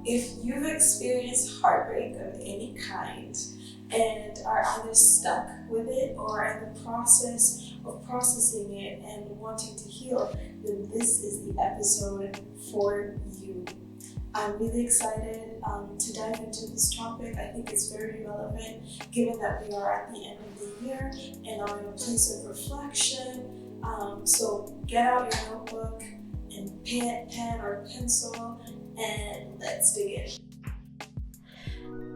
If you've experienced heartbreak of any kind and are either stuck with it or in the process of processing it and wanting to heal, then this is the episode for you. I'm really excited to dive into this topic. I think it's very relevant given that we are at the end of the year and are in a place of reflection. So get out your notebook and pen or pencil and let's begin.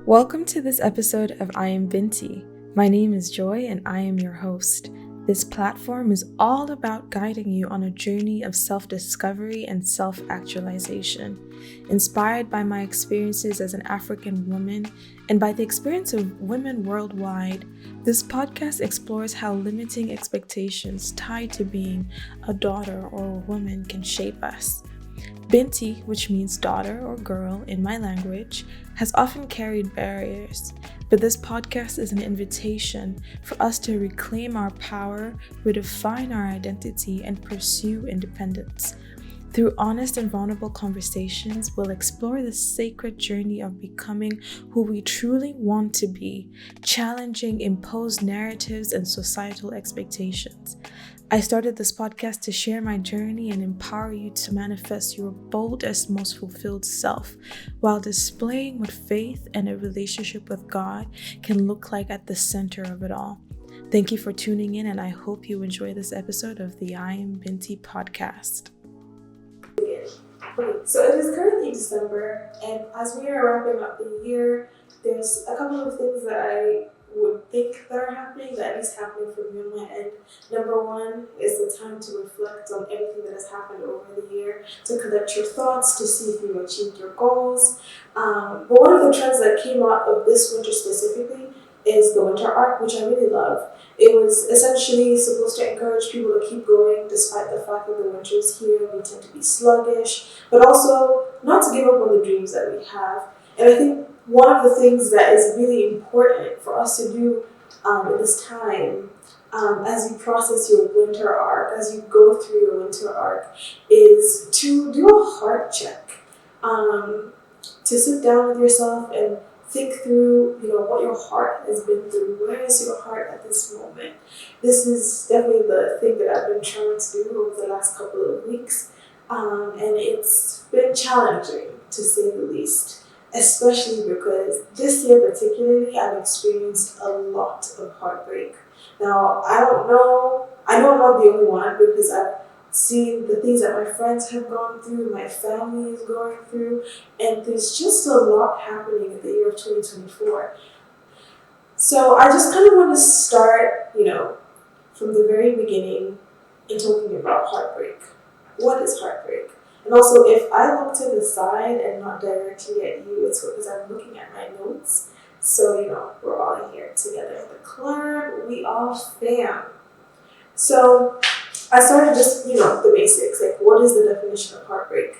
Welcome to this episode of I Am Binti. My name is Joy and I am your host. This platform is all about guiding you on a journey of self-discovery and self-actualization. Inspired by my experiences as an African woman and by the experience of women worldwide, this podcast explores how limiting expectations tied to being a daughter or a woman can shape us. Binti, which means daughter or girl in my language, has often carried barriers, but this podcast is an invitation for us to reclaim our power, redefine our identity, and pursue independence. Through honest and vulnerable conversations, we'll explore the sacred journey of becoming who we truly want to be, challenging imposed narratives and societal expectations. I started this podcast to share my journey and empower you to manifest your boldest, most fulfilled self, while displaying what faith and a relationship with God can look like at the center of it all. Thank you for tuning in, and I hope you enjoy this episode of the I Am Binti podcast. Okay, so it is currently December, and as we are wrapping up the year, there's a couple of things that I would think that are happening, that is happening for me on my end. Number one is the time to reflect on everything that has happened over the year, to collect your thoughts, to see if you've achieved your goals. But one of the trends that came out of this winter specifically is the winter arc, which I really love. It was essentially supposed to encourage people to keep going despite the fact that the winter is here. We tend to be sluggish, but also not to give up on the dreams that we have. And I think one of the things that is really important for us to do in this time, as you process your winter arc, as you go through your winter arc, is to do a heart check. To sit down with yourself and think through, what your heart has been through. Where is your heart at this moment? This is definitely the thing that I've been trying to do over the last couple of weeks, and it's been challenging to say the least. Especially because this year particularly, I've experienced a lot of heartbreak. Now, I know I'm not the only one because I've seen the things that my friends have gone through, my family is going through, and there's just a lot happening in the year of 2024. So I just kind of want to start, from the very beginning in talking about heartbreak. What is heartbreak? And also, if I look to the side and not directly at you, it's because I'm looking at my notes. So, we're all in here together in the club. We all fam. So, I started just, the basics. Like, what is the definition of heartbreak?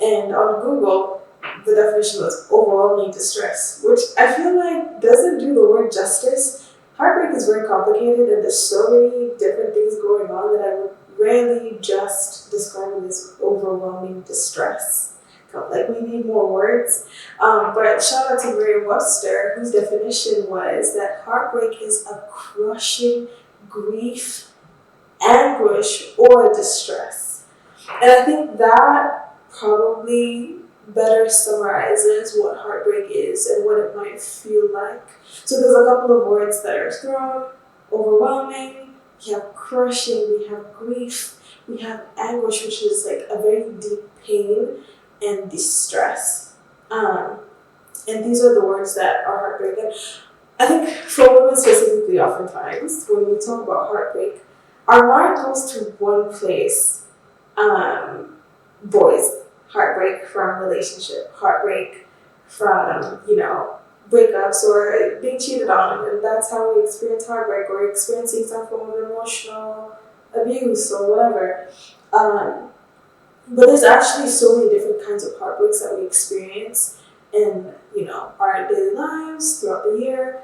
And on Google, the definition was overwhelming distress, which I feel like doesn't do the word justice. Heartbreak is very complicated, and there's so many different things going on that I would rarely just describe it as overwhelming distress. Like, we need more words. But shout out to Merriam-Webster, whose definition was that heartbreak is a crushing grief, anguish, or distress. And I think that probably better summarizes what heartbreak is and what it might feel like. So there's a couple of words that are thrown: overwhelming, we have crushing, we have grief, we have anguish, which is like a very deep pain, and distress. And these are the words that are heartbreaking. I think for women specifically, oftentimes, when we talk about heartbreak, our mind goes to one place. Boys, heartbreak from relationship, heartbreak from, breakups or being cheated on, and that's how we experience heartbreak, or experiencing some form of emotional abuse or whatever. But there's actually so many different kinds of heartbreaks that we experience in, our daily lives throughout the year.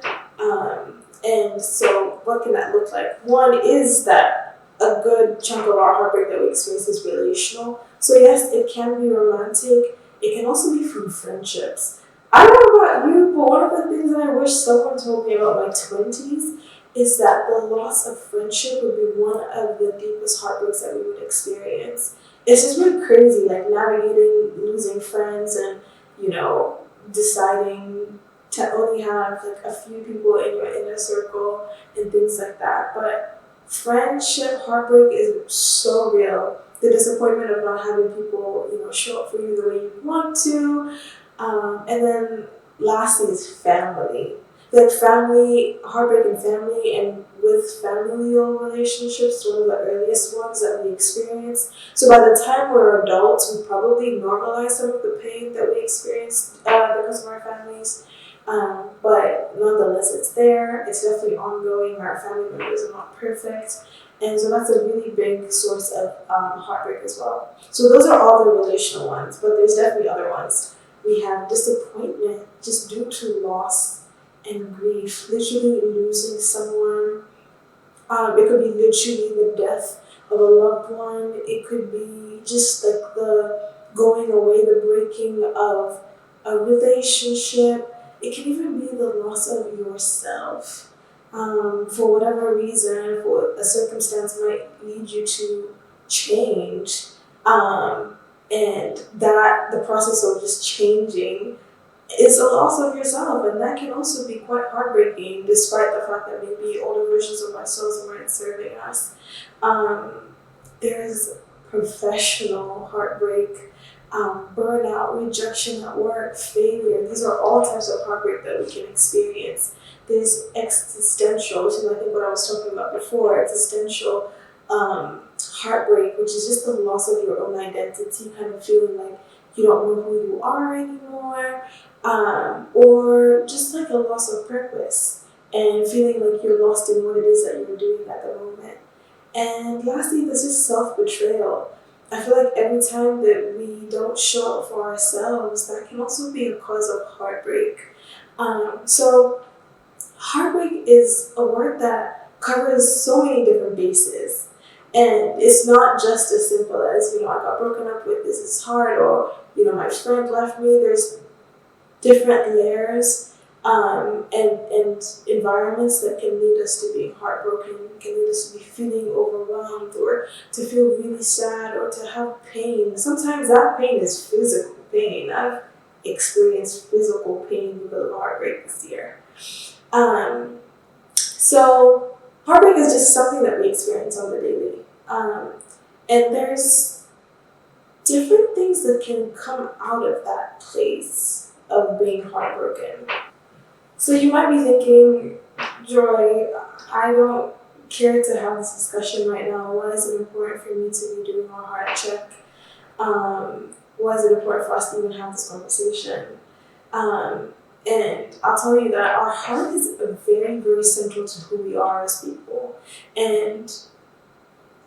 And so what can that look like? One is that a good chunk of our heartbreak that we experience is relational. So yes, it can be romantic, it can also be from friendships. I don't know about you, but one of the things that I wish someone told me about my 20s is that the loss of friendship would be one of the deepest heartbreaks that we would experience. It's just really crazy, like navigating losing friends and, you know, deciding to only have like a few people in your inner circle and things like that. But friendship heartbreak is so real. The disappointment of not having people, you know, show up for you the way you want to. And then lastly is family. Like family, heartbreak in family and with familial relationships, one of the earliest ones that we experience. So by the time we're adults, we probably normalize some of the pain that we experienced because of our families. But nonetheless, it's there. It's definitely ongoing. Our family members are not perfect. And so that's a really big source of heartbreak as well. So those are all the relational ones, but there's definitely other ones. We have disappointment just due to loss and grief, literally losing someone. It could be literally the death of a loved one. It could be just like the going away, the breaking of a relationship. It can even be the loss of yourself. For whatever reason, for a circumstance might lead you to change. And that the process of just changing is a loss of yourself, and that can also be quite heartbreaking, despite the fact that maybe older versions of ourselves weren't serving us. There's professional heartbreak, burnout, rejection at work, failure. These are all types of heartbreak that we can experience. There's existential, which is I think what I was talking about before, existential heartbreak, which is just the loss of your own identity, kind of feeling like you don't know who you are anymore, or just like a loss of purpose and feeling like you're lost in what it is that you're doing at the moment. And lastly, there's just self-betrayal. I feel like every time that we don't show up for ourselves, that can also be a cause of heartbreak. So heartbreak is a word that covers so many different bases. And it's not just as simple as, you know, I got broken up with, this is hard, or, you know, my friend left me. There's different layers and environments that can lead us to being heartbroken, can lead us to be feeling overwhelmed, or to feel really sad, or to have pain. Sometimes that pain is physical pain. I've experienced physical pain because of heartbreak this year. So heartbreak is just something that we experience on the daily. And there's different things that can come out of that place of being heartbroken. So you might be thinking, Joy, I don't care to have this discussion right now. Why is it important for me to be doing a heart check? Why is it important for us to even have this conversation? And I'll tell you that our heart is very, very central to who we are as people. And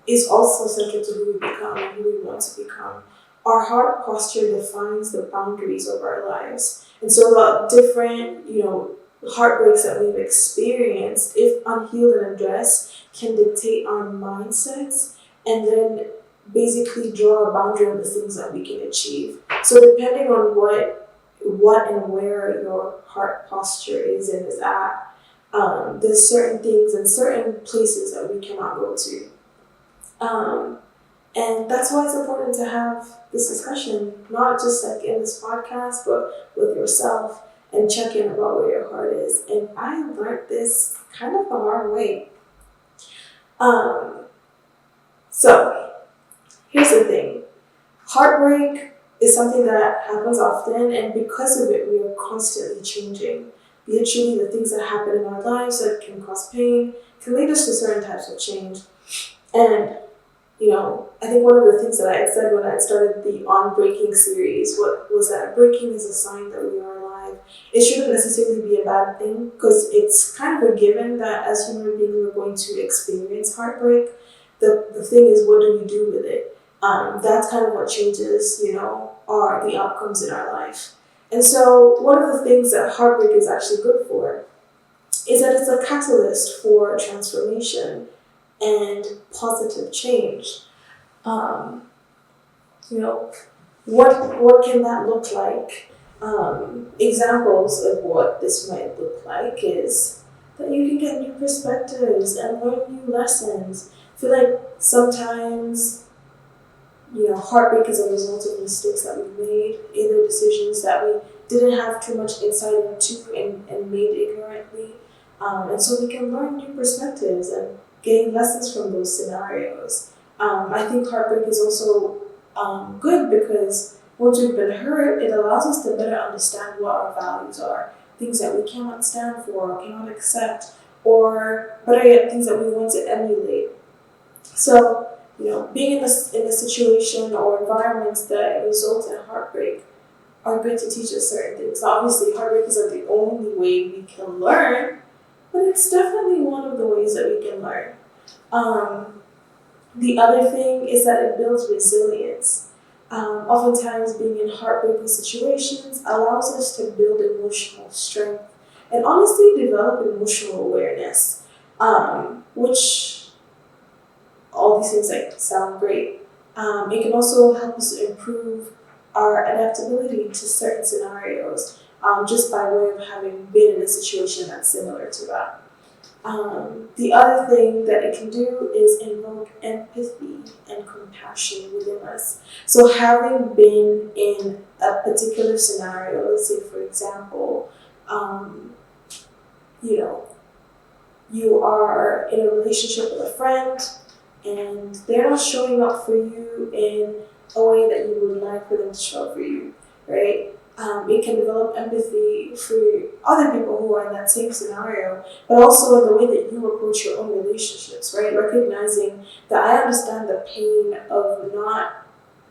is also central to who we become and who we want to become. Our heart posture defines the boundaries of our lives. And so the different, you know, heartbreaks that we've experienced, if unhealed and addressed, can dictate our mindsets and then basically draw a boundary on the things that we can achieve. So depending on what and where your heart posture is and is at, there's certain things and certain places that we cannot go to. And that's why it's important to have this discussion, not just like in this podcast, but with yourself and check in about where your heart is. And I learned this kind of the hard way. So here's the thing. Heartbreak is something that happens often, and because of it, we are constantly changing. Literally, the things that happen in our lives that can cause pain can lead us to certain types of change. And you know, I think one of the things that I had said when I had started the On Breaking series was that breaking is a sign that we are alive. It shouldn't necessarily be a bad thing because it's kind of a given that as human beings we're going to experience heartbreak. The thing is, what do we do with it? That's kind of what changes, you know, are the outcomes in our life. And so one of the things that heartbreak is actually good for is that it's a catalyst for transformation and positive change. You know, what can that look like? Examples of what this might look like is that you can get new perspectives and learn new lessons. I feel like sometimes, heartbreak is a result of mistakes that we made, either decisions that we didn't have too much insight into and made ignorantly. And so we can learn new perspectives and gain lessons from those scenarios. I think heartbreak is also good because once we've been hurt, it allows us to better understand what our values are, things that we cannot stand for, or cannot accept, or better yet, things that we want to emulate. So, being in a situation or environments that result in heartbreak are good to teach us certain things. Obviously, heartbreak isn't the only way we can learn, but it's definitely one of the ways that we can learn. The other thing is that it builds resilience. Oftentimes, being in heartbreaking situations allows us to build emotional strength and honestly develop emotional awareness, which all these things sound great. It can also help us improve our adaptability to certain scenarios, just by way of having been in a situation that's similar to that. The other thing that it can do is invoke empathy and compassion within us. So having been in a particular scenario, let's say for example, you are in a relationship with a friend and they're not showing up for you in a way that you would like for them to show up for you, right? It can develop empathy for other people who are in that same scenario, but also in the way that you approach your own relationships, right? Recognizing that I understand the pain of not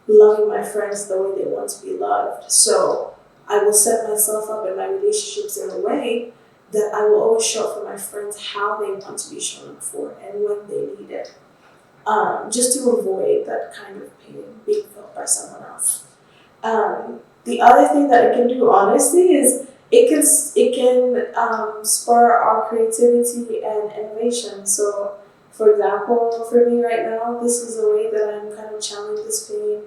loving my friends the way they want to be loved. So I will set myself up in my relationships in a way that I will always show up for my friends how they want to be shown up for and when they need it. Just to avoid that kind of pain being felt by someone else. The other thing that it can do, honestly, is it can spur our creativity and innovation. So, for example, for me right now, this is a way that I'm kind of channeling this pain,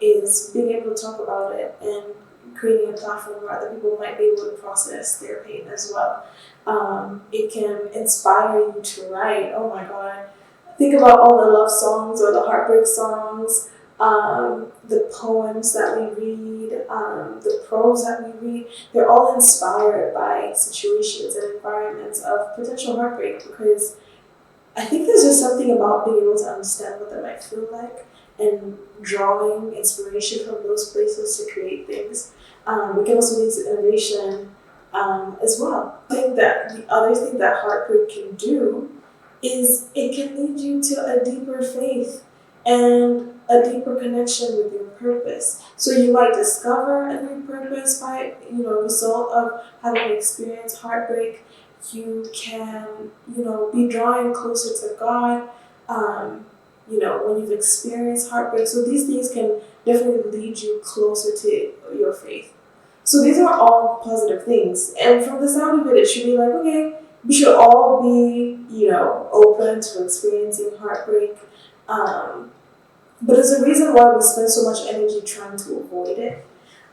is being able to talk about it and creating a platform where other people might be able to process their pain as well. It can inspire you to write. Oh my God. Think about all the love songs or the heartbreak songs, the poems that we read, the prose that we read. They're all inspired by situations and environments of potential heartbreak, because I think there's just something about being able to understand what that might feel like and drawing inspiration from those places to create things. It can also lead to innovation as well. I think that the other thing that heartbreak can do is it can lead you to a deeper faith and a deeper connection with your purpose. So you might discover a new purpose by, result of having experienced heartbreak. You can, be drawing closer to God, when you've experienced heartbreak. So these things can definitely lead you closer to your faith. So these are all positive things. And from the sound of it, it should be like, okay, we should all be, open to experiencing heartbreak. But there's a reason why we spend so much energy trying to avoid it.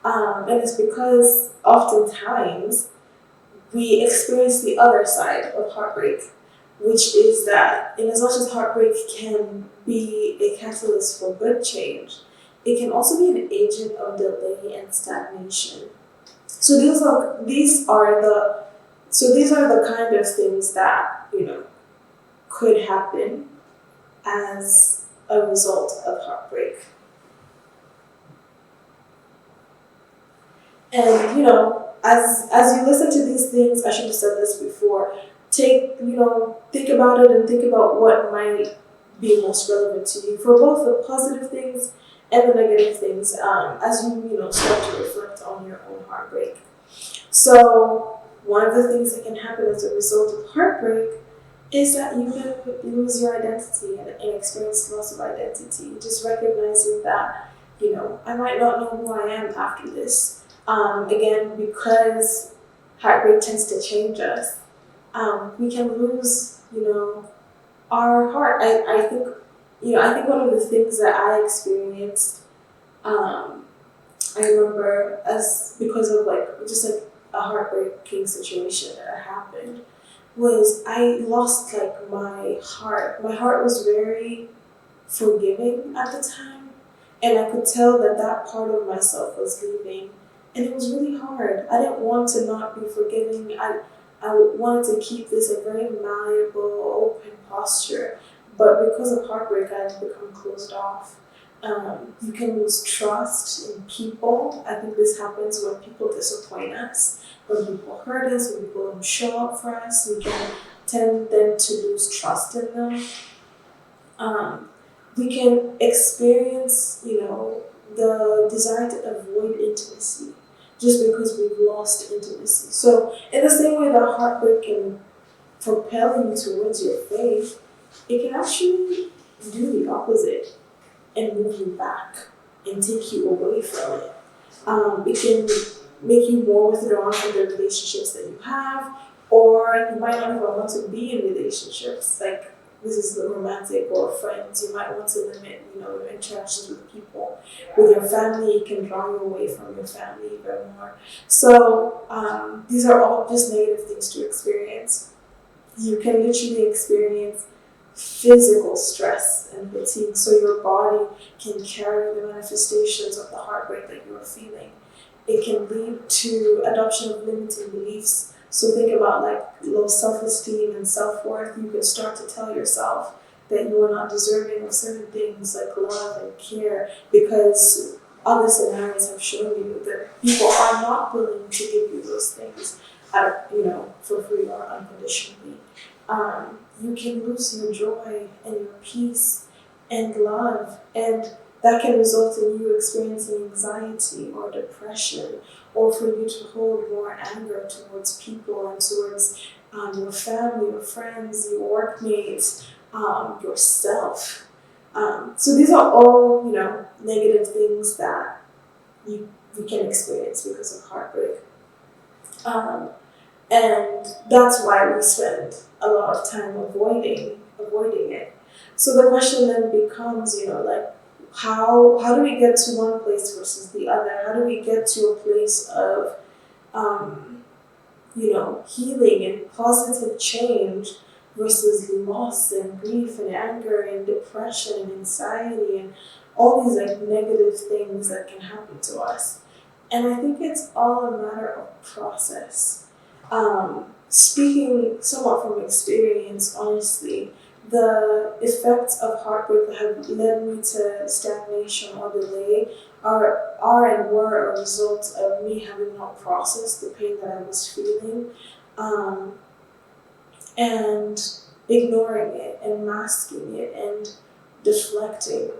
And it's because oftentimes we experience the other side of heartbreak, which is that in as much as heartbreak can be a catalyst for good change, it can also be an agent of delay and stagnation. So these are the kind of things that, could happen as a result of heartbreak. And, as you listen to these things, I should have said this before, think about it and think about what might be most relevant to you for both the positive things and the negative things, as you start to reflect on your own heartbreak. So one of the things that can happen as a result of heartbreak is that you can lose your identity and experience loss of identity. Just recognizing that, I might not know who I am after this. Again, because heartbreak tends to change us, we can lose, our heart. I think one of the things that I experienced I remember because of just like a heartbreaking situation that happened was I lost like my heart. My heart was very forgiving at the time, and I could tell that that part of myself was leaving, and it was really hard. I didn't want to not be forgiving. I wanted to keep this a very malleable, open posture, but because of heartbreak, I had become closed off. You can lose trust in people. I think this happens when people disappoint us, when people hurt us, when people don't show up for us. We can tend then to lose trust in them. Um, we can experience, the desire to avoid intimacy just because we've lost intimacy. So, in the same way that heartbreak can propel you towards your faith, it can actually do the opposite and move you back and take you away from it. It can make you more withdrawn from the relationships that you have, or you might not even want to be in relationships. Like this is the romantic or friends. You might want to limit, your interactions with people. With your family, it can draw you away from your family even more. So these are all just negative things to experience. You can literally experience physical stress and fatigue, so your body can carry the manifestations of the heartbreak that you are feeling. It can lead to adoption of limiting beliefs. So think about like low self-esteem and self-worth. You can start to tell yourself that you are not deserving of certain things like love and care because other scenarios have shown you that people are not willing to give you those things, for free or unconditionally. You can lose your joy and your peace and love, and that can result in you experiencing anxiety or depression, or for you to hold more anger towards people and towards your family, your friends, your workmates, yourself. So these are all, negative things that we can experience because of heartbreak. And that's why we spend a lot of time avoiding it. So the question then becomes, like how do we get to one place versus the other? How do we get to a place of healing and positive change versus loss and grief and anger and depression and anxiety and all these like negative things that can happen to us? And I think it's all a matter of process. Speaking somewhat from experience, honestly, the effects of heartbreak that have led me to stagnation or delay are and were a result of me having not processed the pain that I was feeling, and ignoring it and masking it and deflecting.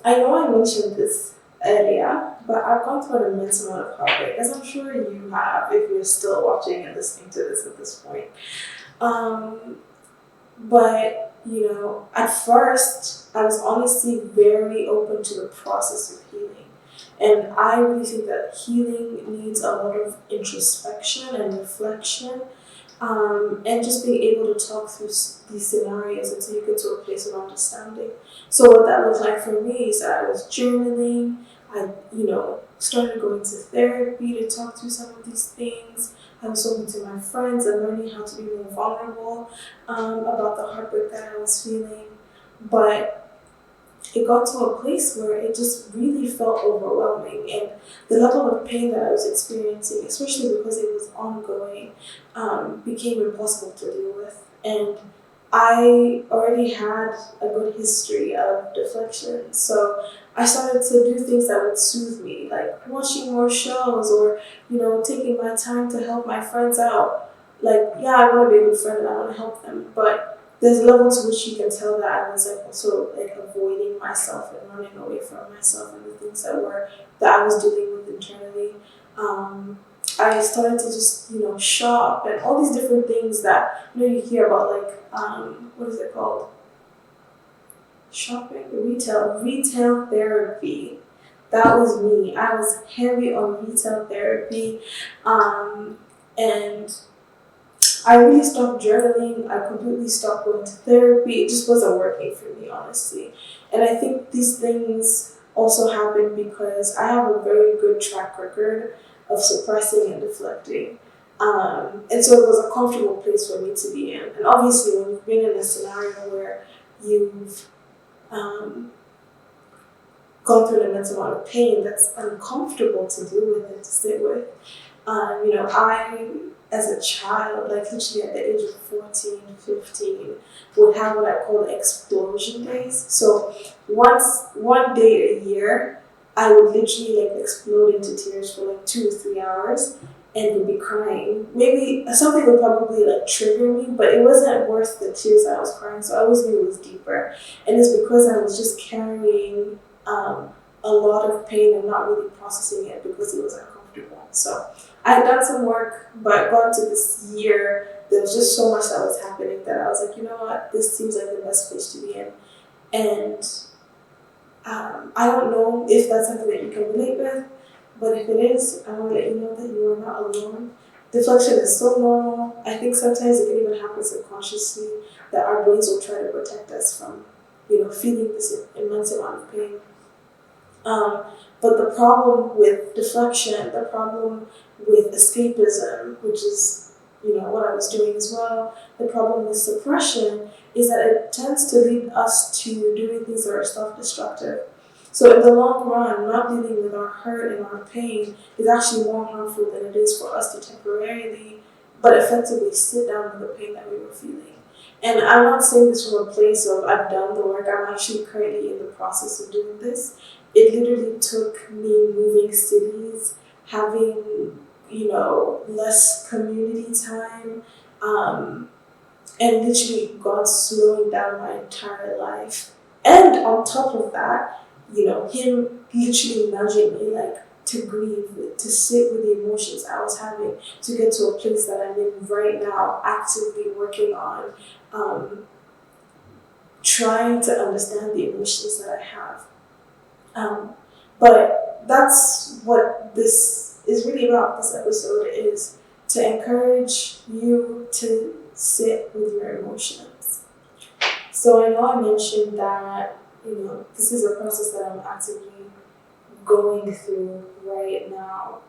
I know I mentioned this earlier, but I've gone through an immense amount of heartbreak, as I'm sure you have if you're still watching and listening to this at this point. But at first, I was honestly very open to the process of healing. And I really think that healing needs a lot of introspection and reflection, and just being able to talk through these scenarios until you get to a place of understanding. So what that looked like for me is that I was journaling. I, started going to therapy to talk through some of these things. I was talking to my friends and learning how to be more vulnerable about the heartbreak that I was feeling. But it got to a place where it just really felt overwhelming, and the level of pain that I was experiencing, especially because it was ongoing, became impossible to deal with. And I already had a good history of deflection, so I started to do things that would soothe me, like watching more shows or, taking my time to help my friends out. Like, yeah, I want to be a good friend and I want to help them, but there's a level to which you can tell that I was like also like avoiding myself and running away from myself and the things that I was dealing with internally. I started to just, shop and all these different things that, you hear about, like, what is it called? Shopping, retail therapy. That was me. I was heavy on retail therapy. And I really stopped journaling. I completely stopped going to therapy. It just wasn't working for me, honestly. And I think these things also happened because I have a very good track record of suppressing and deflecting. And so it was a comfortable place for me to be in. And obviously, when you've been in a scenario where you've um, gone through an immense amount of pain that's uncomfortable to deal with and to sit with, I, as a child, like literally at the age of 14, 15, would have what I call explosion days. So one day a year, I would literally like explode into tears for like 2 to 3 hours and would be crying. Maybe something would probably like trigger me, but it wasn't worth the tears I was crying. So I always knew it was deeper. And it's because I was just carrying a lot of pain and not really processing it because it was uncomfortable. So I had done some work, but got to this year, there was just so much that was happening that I was like, you know what, this seems like the best place to be in. And I don't know if that's something that you can relate with, but if it is, I want to let you know that you are not alone. Deflection is so normal. I think sometimes it can even happen subconsciously that our brains will try to protect us from, feeling this immense amount of pain. But the problem with deflection, the problem with escapism, which is, what I was doing as well, the problem with suppression is that it tends to lead us to doing things that are self-destructive. So in the long run, not dealing with our hurt and our pain is actually more harmful than it is for us to temporarily, but effectively sit down with the pain that we were feeling. And I'm not saying this from a place of I've done the work. I'm actually currently in the process of doing this. It literally took me moving cities, having, less community time, and literally God slowing down my entire life. And on top of that, Him literally nudging me like to grieve, to sit with the emotions I was having, to get to a place that I'm in right now, actively working on, trying to understand the emotions that I have. But that's what this is really about. This episode is to encourage you to sit with your emotions. So I know I mentioned that, this is a process that I'm actively going through right now.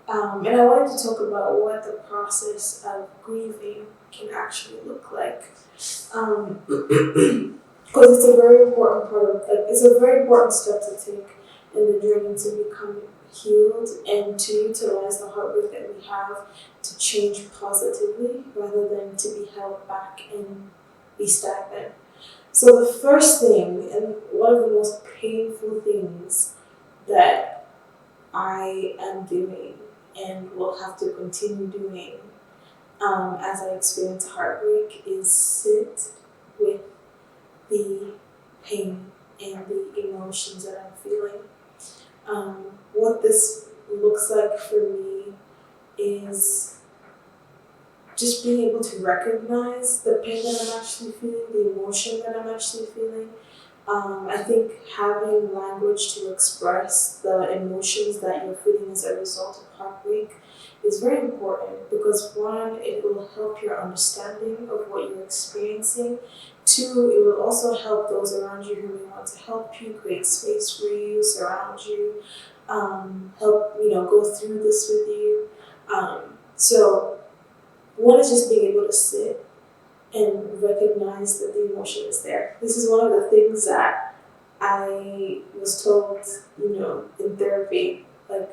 And I wanted to talk about what the process of grieving can actually look like. Because it's a very important part of, it's a very important step to take in the journey to become healed and to utilize the heartbreak that we have to change positively rather than to be held back and be stagnant. So the first thing, and one of the most painful things that I am doing and will have to continue doing as I experience heartbreak is sit with the pain and the emotions that I'm feeling. What this looks like for me is just being able to recognize the pain that I'm actually feeling, the emotion that I'm actually feeling. I think having language to express the emotions that you're feeling as a result of heartbreak is very important because one, it will help your understanding of what you're experiencing. Two, it will also help those around you who may want to help you, create space for you, surround you, help, go through this with you. So one is just being able to sit and recognize that the emotion is there. This is one of the things that I was told, in therapy. Like,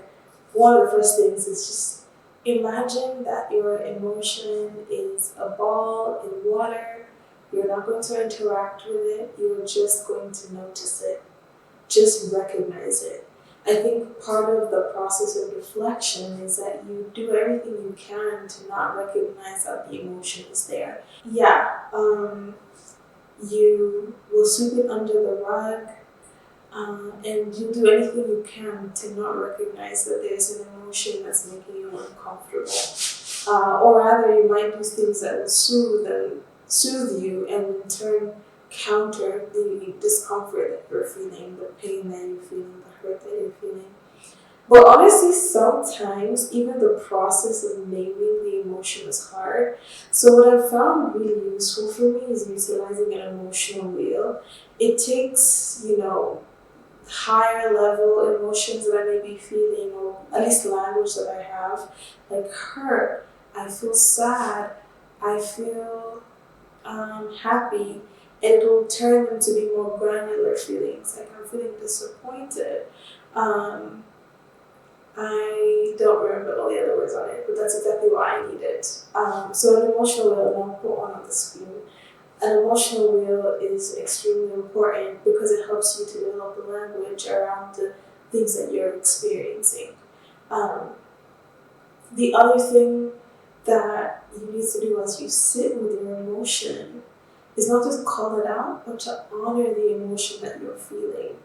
one of the first things is just imagine that your emotion is a ball in water. You're not going to interact with it. You're just going to notice it. Just recognize it. I think part of the process of reflection is that you do everything you can to not recognize that the emotion is there. Yeah, you will sweep it under the rug, and you do anything you can to not recognize that there's an emotion that's making you uncomfortable. Or rather, you might do things that will soothe you and in turn counter the discomfort that you're feeling, the pain that you're feeling, the hurt that you're feeling. But honestly, sometimes even the process of naming the emotion is hard. So what I've found really useful for me is utilizing an emotional wheel. It takes, higher level emotions that I may be feeling, or at least language that I have, like hurt, I feel sad, I feel happy, and it will turn them to be more granular feelings. Like I'm feeling disappointed. Um, I don't remember all the other words on it, but that's exactly what I needed. So an emotional wheel, and I'll put one on the screen. An emotional wheel is extremely important because it helps you to develop the language around the things that you're experiencing. Um, the other thing that you need to do as you sit with your emotion is not just call it out, but to honor the emotion that you're feeling.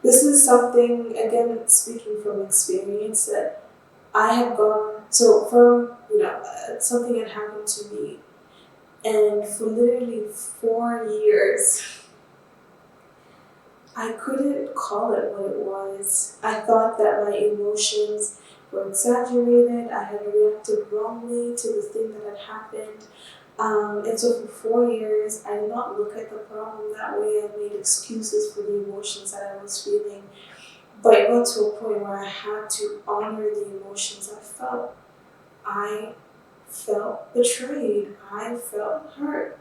This is something, again, speaking from experience, that I have gone, so from, something had happened to me, and for literally 4 years, I couldn't call it what it was. I thought that my emotions were exaggerated. I had reacted wrongly to the thing that had happened. And so for 4 years, I did not look at the problem that way. I made excuses for the emotions that I was feeling. But it got to a point where I had to honor the emotions I felt. I felt betrayed. I felt hurt.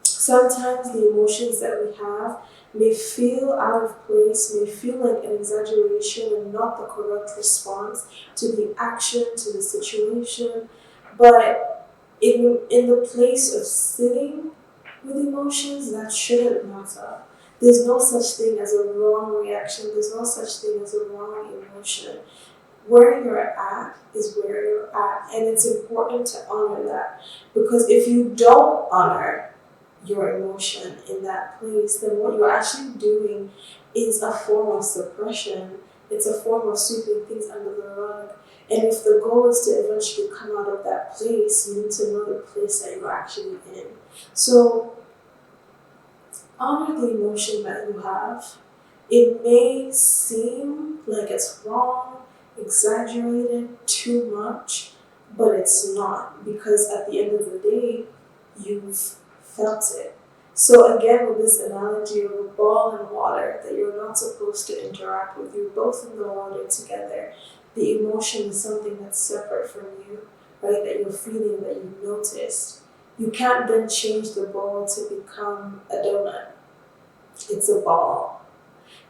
Sometimes the emotions that we have may feel out of place, may feel like an exaggeration and not the correct response to the action, to the situation. But in the place of sitting with emotions, that shouldn't matter. There's no such thing as a wrong reaction. There's no such thing as a wrong emotion. Where you're at is where you're at, and it's important to honor that, because if you don't honor your emotion in that place, then what you're actually doing is a form of suppression. It's a form of sweeping things under the rug. And if the goal is to eventually come out of that place, you need to know the place that you're actually in. So honor the emotion that you have. It may seem like it's wrong, exaggerated, too much, but it's not, because at the end of the day, you've felt it. So again, with this analogy of a ball and water that you're not supposed to interact with, you're both in the water together. The emotion is something that's separate from you, right? That you're feeling, that you noticed. You can't then change the ball to become a donut. It's a ball.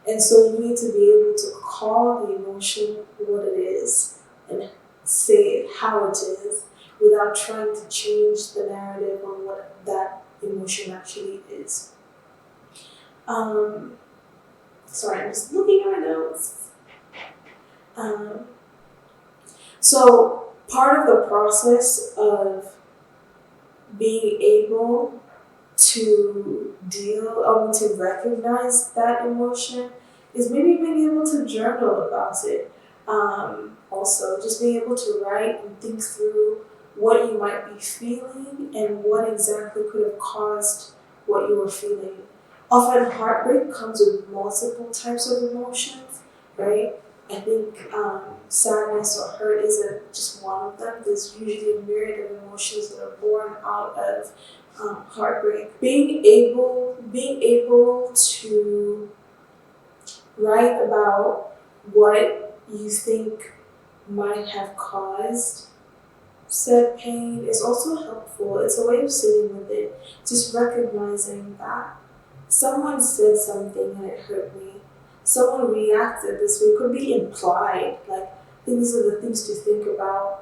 And so you need to be able to call the emotion what it is and say it how it is without trying to change the narrative on what that emotion actually is. Sorry, I'm just looking at my notes. So part of the process of being able to deal or to recognize that emotion is maybe being able to journal about it. Also, just being able to write and think through what you might be feeling and what exactly could have caused what you were feeling. Often heartbreak comes with multiple types of emotions, right? I think sadness or hurt isn't just one of them. There's usually a myriad of emotions that are born out of heartbreak. Being able to write about what you think might have caused said pain is also helpful. It's a way of sitting with it, just recognizing that someone said something and it hurt me. Someone reacted this way. It could be implied. Like, these are the things to think about.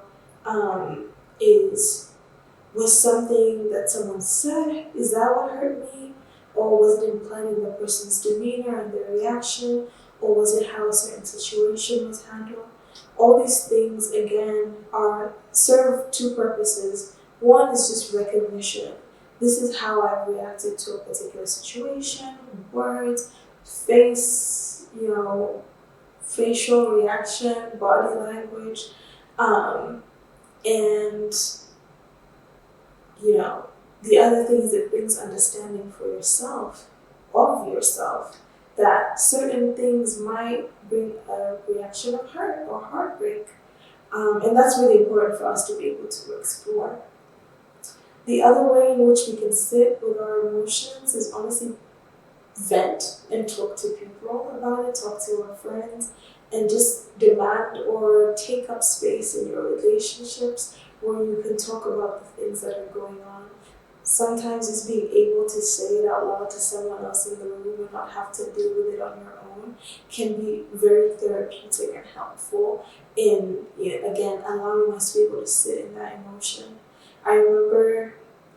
Was something that someone said, is that what hurt me? Or was it implied in the person's demeanor and their reaction? Or was it how a certain situation was handled? All these things, again, serve two purposes. One is just recognition. This is how I reacted to a particular situation, words, facial reaction, body language, and the other thing is it brings understanding for yourself, of yourself, that certain things might bring a reaction of hurt or heartbreak. And that's really important for us to be able to explore. The other way in which we can sit with our emotions is honestly vent and talk to people about it, talk to our friends, and just demand or take up space in your relationships where you can talk about the things that are going on. Sometimes it's being able to say it out loud to someone else in the room and not have to deal with it on your own can be very therapeutic and helpful in, again, allowing us to be able to sit in that emotion. I remember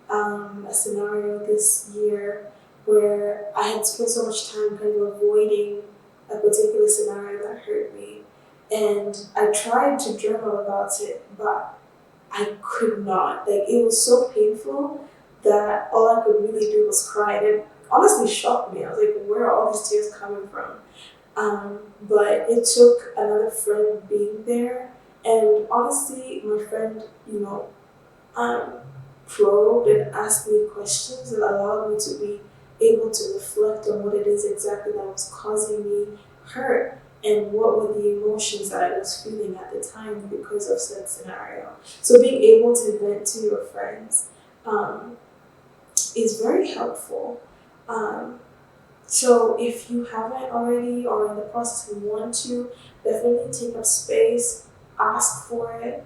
a scenario this year where I had spent so much time kind of avoiding a particular scenario that hurt me. And I tried to journal about it, but I could not. Like, it was so painful that all I could really do was cry. And it honestly shocked me. I was like, where are all these tears coming from? But it took another friend being there. And honestly, my friend, um, probed and asked me questions that allowed me to be able to reflect on what it is exactly that was causing me hurt and what were the emotions that I was feeling at the time because of said scenario. So being able to vent to your friends is very helpful. So if you haven't already or in the process and want to, definitely take up space, ask for it.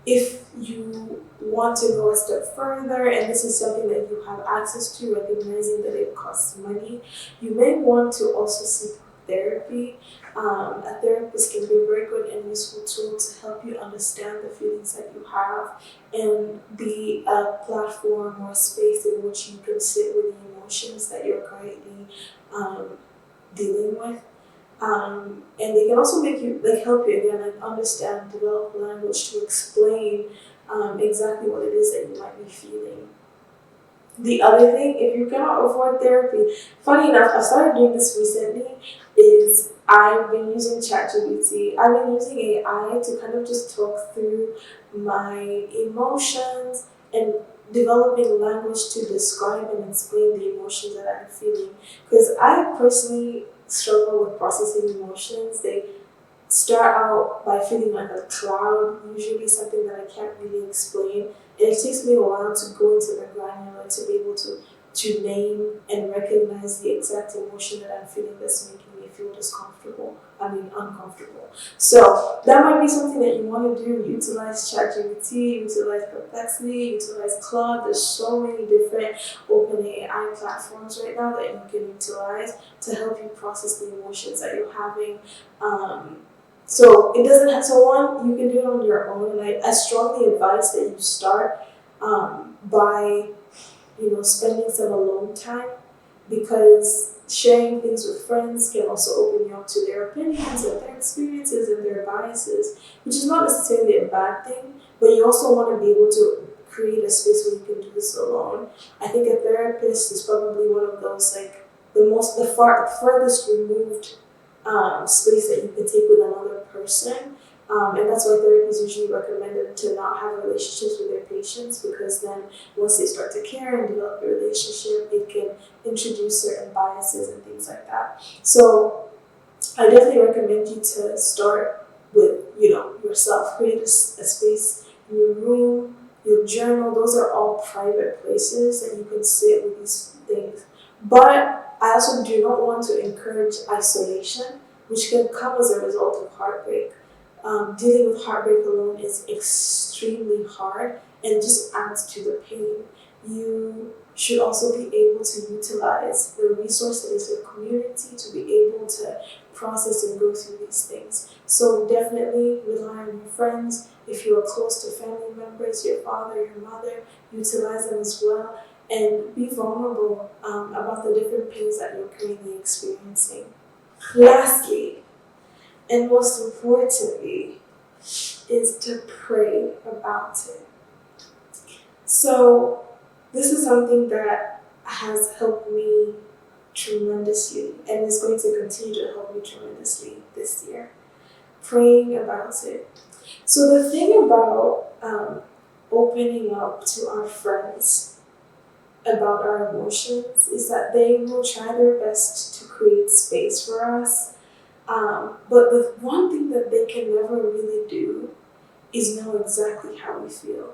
If you want to go a step further and this is something that you have access to, recognizing that it costs money, you may want to also seek therapy. A therapist can be a very good and useful tool to help you understand the feelings that you have and be a platform or a space in which you can sit with the emotions that you're currently dealing with. And they can also make you help you again understand, develop language to explain exactly what it is that you might be feeling. The other thing, if you cannot afford therapy, funny enough, I started doing this recently, is I've been using ChatGPT. I've been using AI to kind of just talk through my emotions and developing language to describe and explain the emotions that I'm feeling. Because I personally struggle with processing emotions. They start out by feeling like a cloud, usually something that I can't really explain. And it takes me a while to go into the granular to be able to name and recognize the exact emotion that I'm feeling that's making me feel uncomfortable. So that might be something that you want to do. Utilize ChatGPT, utilize Perplexity, utilize Claude. There's so many different open AI platforms right now that you can utilize to help you process the emotions that you're having. So it doesn't have, so one, you can do it on your own, and I strongly advise that you start by, spending some alone time, because sharing things with friends can also open you up to their opinions and their experiences and their biases, which is not necessarily a bad thing, but you also want to be able to create a space where you can do this alone. I think a therapist is probably one of those, like, furthest removed space that you can take with another person. And that's why therapy is usually recommended to not have relationships with their patients, because then once they start to care and develop a relationship, it can introduce certain biases and things like that. So I definitely recommend you to start with, yourself. Create a space in your room, your journal. Those are all private places that you can sit with these things. But I also do not want to encourage isolation, which can come as a result of heartbreak. Dealing with heartbreak alone is extremely hard and just adds to the pain. You should also be able to utilize the resource that is your community to be able to process and go through these things. So definitely rely on your friends. If you are close to family members, your father, your mother, utilize them as well, and be vulnerable about the different pains that you're currently experiencing. Lastly, and most importantly, is to pray about it. So this is something that has helped me tremendously and is going to continue to help me tremendously this year. Praying about it. So the thing about opening up to our friends about our emotions is that they will try their best to create space for us. But the one thing that they can never really do is know exactly how we feel.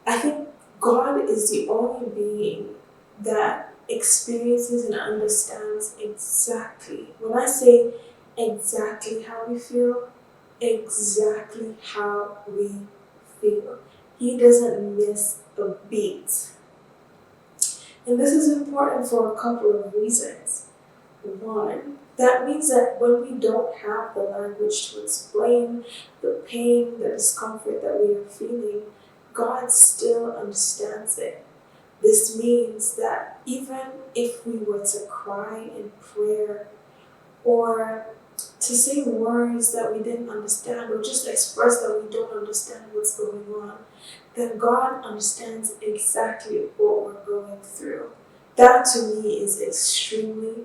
I think God is the only being that experiences and understands exactly, when I say exactly how we feel, exactly how we feel. He doesn't miss a beat. And this is important for a couple of reasons. One, that means that when we don't have the language to explain the pain, the discomfort that we are feeling, God still understands it. This means that even if we were to cry in prayer or to say words that we didn't understand or just express that we don't understand what's going on, then God understands exactly what we're going through. That to me is extremely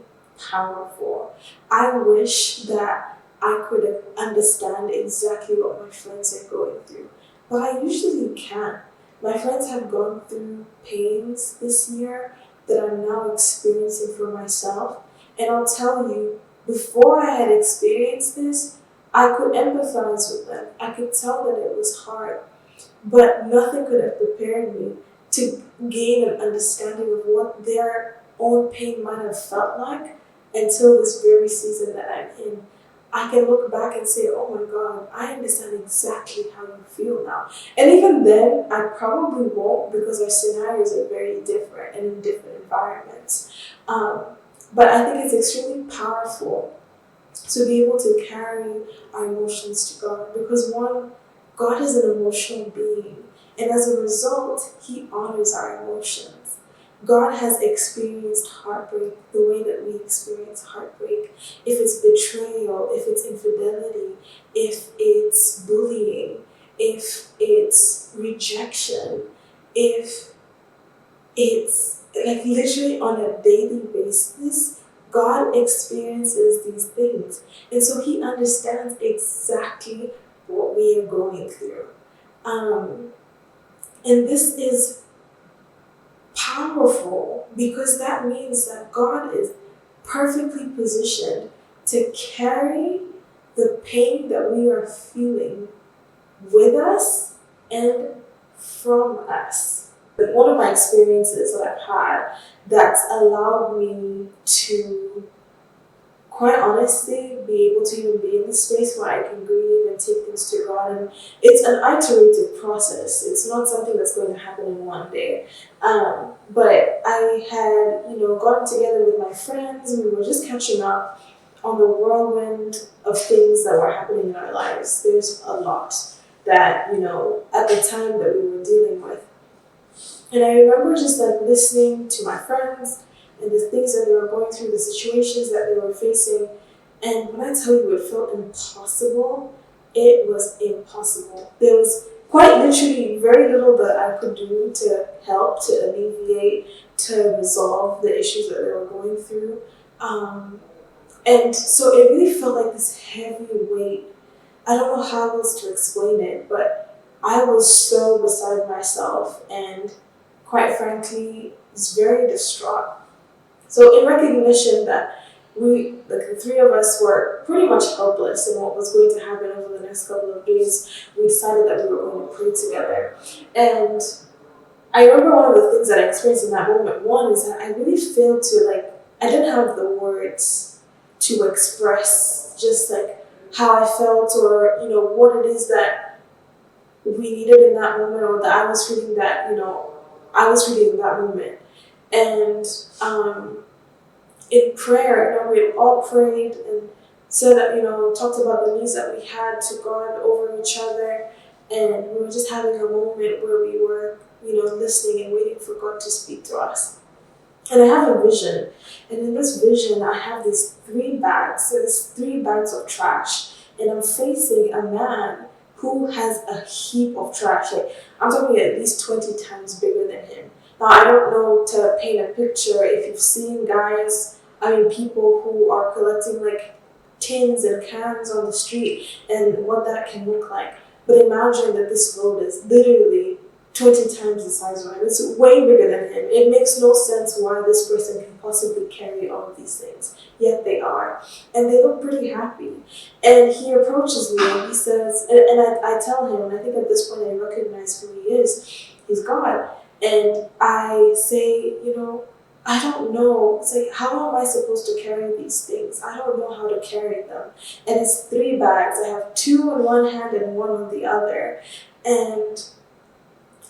powerful. I wish that I could understand exactly what my friends are going through, but I usually can't. My friends have gone through pains this year that I'm now experiencing for myself, and I'll tell you, before I had experienced this, I could empathize with them. I could tell that it was hard, but nothing could have prepared me to gain an understanding of what their own pain might have felt like until this very season that I'm in. I can look back and say, oh my God, I understand exactly how you feel now. And even then, I probably won't because our scenarios are very different and in different environments. But I think it's extremely powerful to be able to carry our emotions to God because one, God is an emotional being, and as a result, He honors our emotions. God has experienced heartbreak the way that we experience heartbreak. If it's betrayal, if it's infidelity, if it's bullying, if it's rejection, if it's like literally on a daily basis, God experiences these things. And so He understands exactly what we are going through. And this is powerful because that means that God is perfectly positioned to carry the pain that we are feeling with us and from us. One of my experiences that I've had that's allowed me to quite honestly be able to even be in the space where I can grieve and take things to God. And it's an iterative process. It's not something that's going to happen in one day. But I had, gotten together with my friends and we were just catching up on the whirlwind of things that were happening in our lives. There's a lot that, at the time that we were dealing with. And I remember just like listening to my friends and the things that they were going through, the situations that they were facing. And when I tell you it felt impossible, it was impossible. There was quite literally very little that I could do to help, to alleviate, to resolve the issues that they were going through. And so it really felt like this heavy weight. I don't know how else to explain it, but I was so beside myself and quite frankly, was very distraught. So in recognition that the three of us were pretty much helpless in what was going to happen over the next couple of days, we decided that we were going to pray together. And I remember one of the things that I experienced in that moment, one is that I really failed to I didn't have the words to express just how I felt or, what it is that we needed in that moment or that I was feeling in that moment. And in prayer, we all prayed and said that, talked about the needs that we had to God over each other. And we were just having a moment where we were, listening and waiting for God to speak to us. And I have a vision. And in this vision, I have these 3 bags. So there's 3 bags of trash. And I'm facing a man who has a heap of trash. I'm talking at least 20 times bigger than him. Now, I don't know to paint a picture if you've seen people who are collecting tins and cans on the street and what that can look like. But imagine that this load is literally 20 times the size of him. It's way bigger than him. It makes no sense why this person can possibly carry all of these things. Yet they are. And they look pretty happy. And he approaches me and he says, and I tell him, and I think at this point I recognize who he is. He's God. And I say, I don't know. It's like, how am I supposed to carry these things? I don't know how to carry them. And it's 3 bags. I have 2 in one hand and 1 on the other. And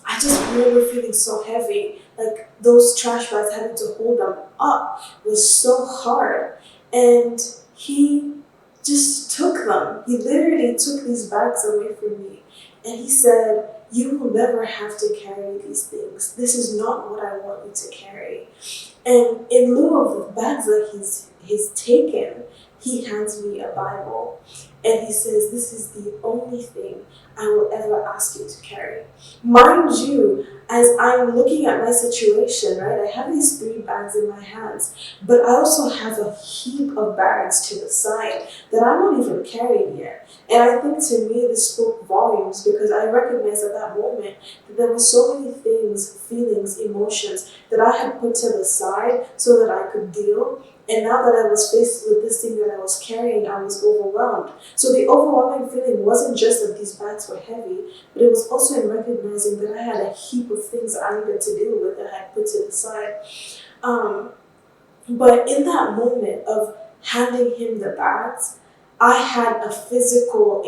I just remember feeling so heavy. Like those trash bags, having to hold them up was so hard. And he just took them. He literally took these bags away from me. And he said, "You will never have to carry these things. This is not what I want you to carry." And in lieu of the bags that he's taken, he hands me a Bible. And he says, "This is the only thing I will ever ask you to carry." Mind you, as I'm looking at my situation, right, I have these 3 bags in my hands, but I also have a heap of bags to the side that I'm not even carrying yet. And I think to me this spoke volumes, because I recognized at that moment that there were so many things, feelings, emotions that I had put to the side so that I could deal. And now that I was faced with this thing that I was carrying, I was overwhelmed. So the overwhelming feeling wasn't just that these bags were heavy, but it was also in recognizing that I had a heap of things I needed to deal with that I had put to the side. But in that moment of handing him the bags, I had a physical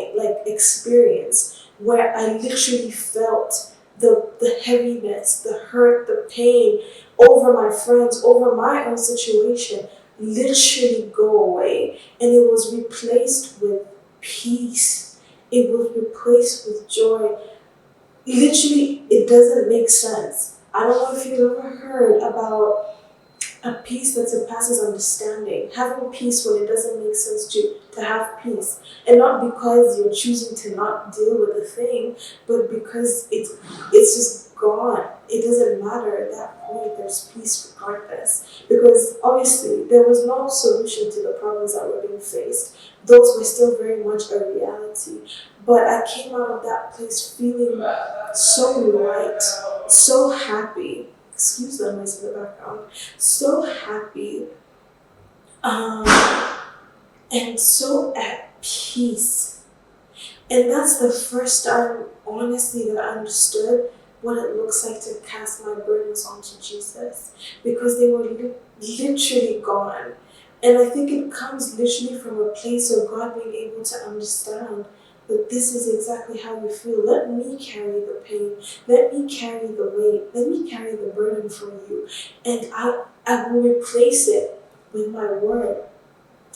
experience where I literally felt the heaviness, the hurt, the pain over my friends, over my own situation literally go away. And it was replaced with peace. It was replaced with joy. Literally, it doesn't make sense. I don't know if you've ever heard about a peace that surpasses understanding. Having peace when it doesn't make sense to have peace. And not because you're choosing to not deal with the thing, but because it's just gone. It doesn't matter at that point, there's peace regardless. Because obviously there was no solution to the problems that were being faced. Those were still very much a reality. But I came out of that place feeling so light, so happy. Excuse the noise in the background. So happy, um, and so at peace. And that's the first time, honestly, that I understood what it looks like to cast my burdens onto Jesus, because they were literally gone. And I think it comes literally from a place of God being able to understand that this is exactly how you feel. Let me carry the pain. Let me carry the weight. Let me carry the burden for you. And I will replace it with my word.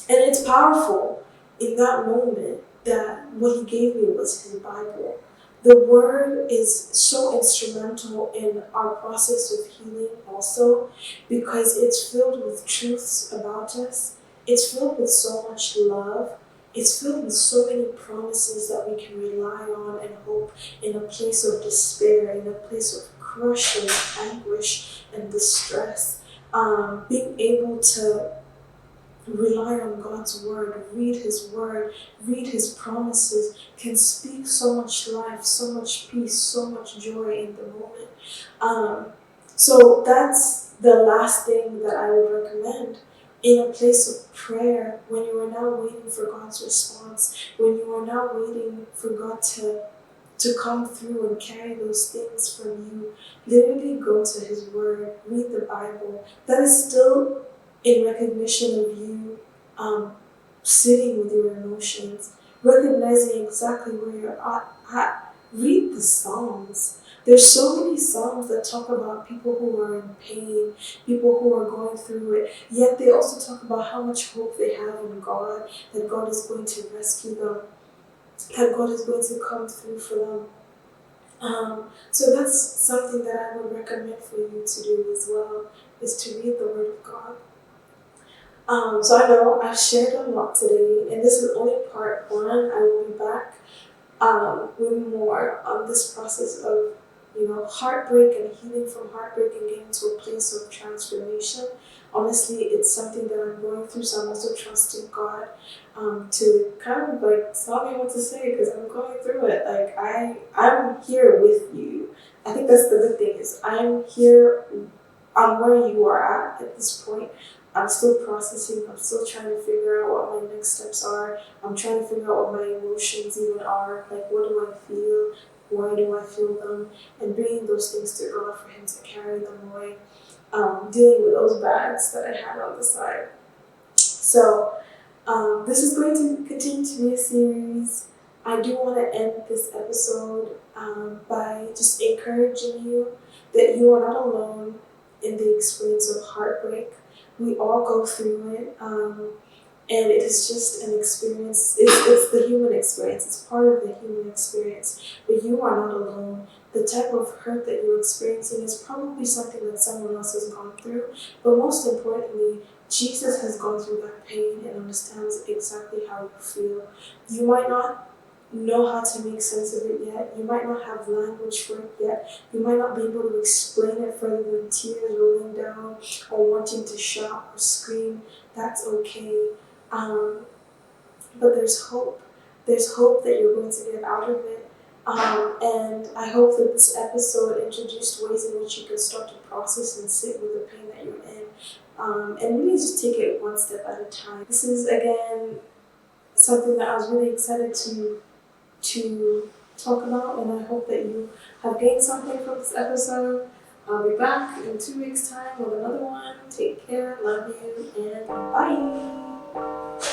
And it's powerful in that moment that what he gave me was his Bible. The word is so instrumental in our process of healing also, because it's filled with truths about us. It's filled with so much love. It's filled with so many promises that we can rely on and hope in a place of despair, in a place of crushing anguish and distress. Being able to rely on God's word, read his promises, can speak so much life, so much peace, so much joy in the moment. So that's the last thing that I would recommend. In a place of prayer, when you are now waiting for God's response, when you are now waiting for God to come through and carry those things from you, literally go to his word, read the Bible. That is still in recognition of you sitting with your emotions, recognizing exactly where you're at. Read the Psalms. There's so many Psalms that talk about people who are in pain, people who are going through it, yet they also talk about how much hope they have in God, that God is going to rescue them, that God is going to come through for them. So that's something that I would recommend for you to do as well, is to read the Word of God. So I know I've shared a lot today, and this is only part 1. I will be back with more on this process of, heartbreak and healing from heartbreak and getting to a place of transformation. Honestly, it's something that I'm going through, so I'm also trusting God to kind of tell me what to say, because I'm going through it. I'm here with you. I think that's the good thing, is I'm here. I'm where you are at this point. I'm still processing. I'm still trying to figure out what my next steps are. I'm trying to figure out what my emotions even are. Like, what do I feel why do I feel them, and bringing those things to God for Him to carry them away, dealing with those bags that I had on the side. So this is going to continue to be a series. I do want to end this episode by just encouraging you that you are not alone in the experience of heartbreak. We all go through it, and it is just an experience. It's the human experience. It's part of the human experience. But you are not alone. The type of hurt that you're experiencing is probably something that someone else has gone through. But most importantly, Jesus has gone through that pain and understands exactly how you feel. You might not know how to make sense of it yet. You might not have language for it yet. You might not be able to explain it further than tears rolling down or wanting to shout or scream. That's okay. But there's hope. There's hope that you're going to get out of it. And I hope that this episode introduced ways in which you can start to process and sit with the pain that you're in. And really just take it one step at a time. This is, again, something that I was really excited to talk about, and I hope that you have gained something from this episode. I'll be back in 2 weeks' time with another one. Take care, love you, and bye!